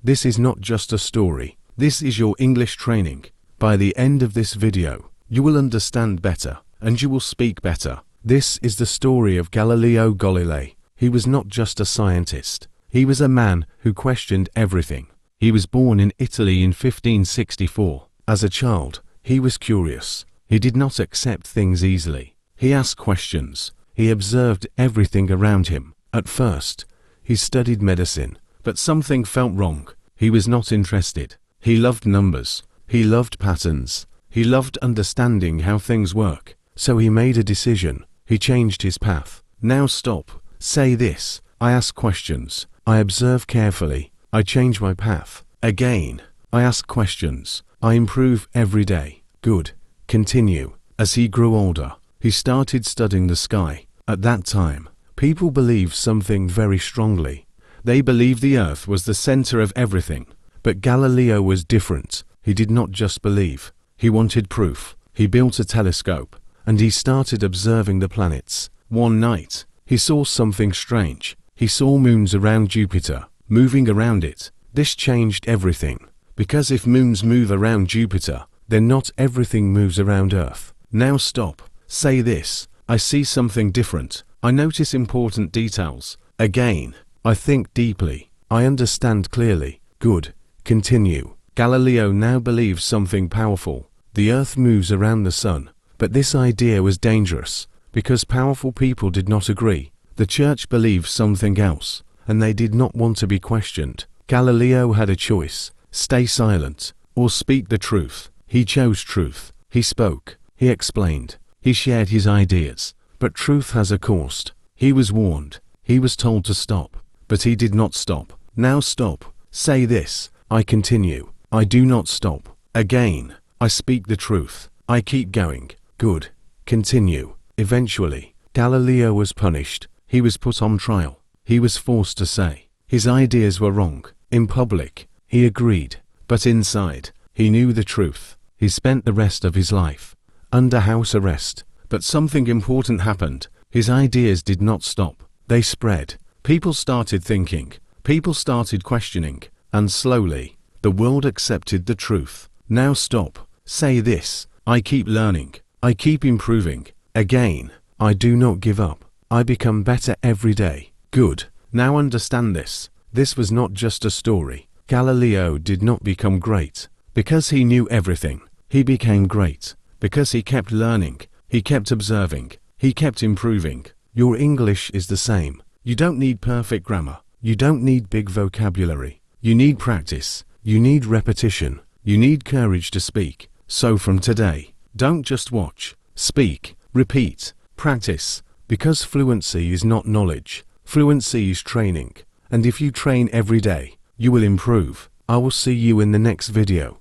This is not just a story. This is your English training. By the end of this video, you will understand better, and you will speak better. This is the story of Galileo Galilei. He was not just a scientist. He was a man who questioned everything. He was born in Italy in 1564. As a child, he was curious. He did not accept things easily. He asked questions. He observed everything around him. At first, he studied medicine, but something felt wrong. He was not interested. He loved numbers. He loved patterns. He loved understanding how things work. So he made a decision. He changed his path. Now stop. Say this. I ask questions. I observe carefully. I change my path. Again. I ask questions. I improve every day. Good. Continue. As he grew older, he started studying the sky. At that time, people believed something very strongly. They believed the earth was the center of everything. But Galileo was different. He did not just believe. He wanted proof. He built a telescope, and he started observing the planets. One night, he saw something strange. He saw moons around Jupiter, moving around it. This changed everything. Because if moons move around Jupiter, then not everything moves around Earth. Now stop. Say this. I see something different. I notice important details. Again. I think deeply. I understand clearly. Good. Continue. Galileo now believes something powerful. The Earth moves around the sun. But this idea was dangerous, because powerful people did not agree. The church believed something else, and they did not want to be questioned. Galileo had a choice. Stay silent, or speak the truth. He chose truth. He spoke. He explained. He shared his ideas. But truth has a cost. He was warned. He was told to stop. But he did not stop. Now stop. Say this. I continue. I do not stop. Again. I speak the truth. I keep going. Good. Continue. Eventually, Galileo was punished. He was put on trial. He was forced to say his ideas were wrong. In public, he agreed. But inside, he knew the truth. He spent the rest of his life under house arrest. But something important happened. His ideas did not stop. They spread. People started thinking. People started questioning. And slowly, the world accepted the truth. Now stop. Say this. I keep learning. I keep improving. Again. I do not give up. I become better every day. Good. Now understand this. This was not just a story. Galileo did not become great because he knew everything. He became great because he kept learning. He kept observing. He kept improving. Your English is the same. You don't need perfect grammar. You don't need big vocabulary. You need practice. You need repetition. You need courage to speak. So from today, don't just watch. Speak. Repeat. Practice. Because fluency is not knowledge. Fluency is training. And if you train every day, you will improve. I will see you in the next video.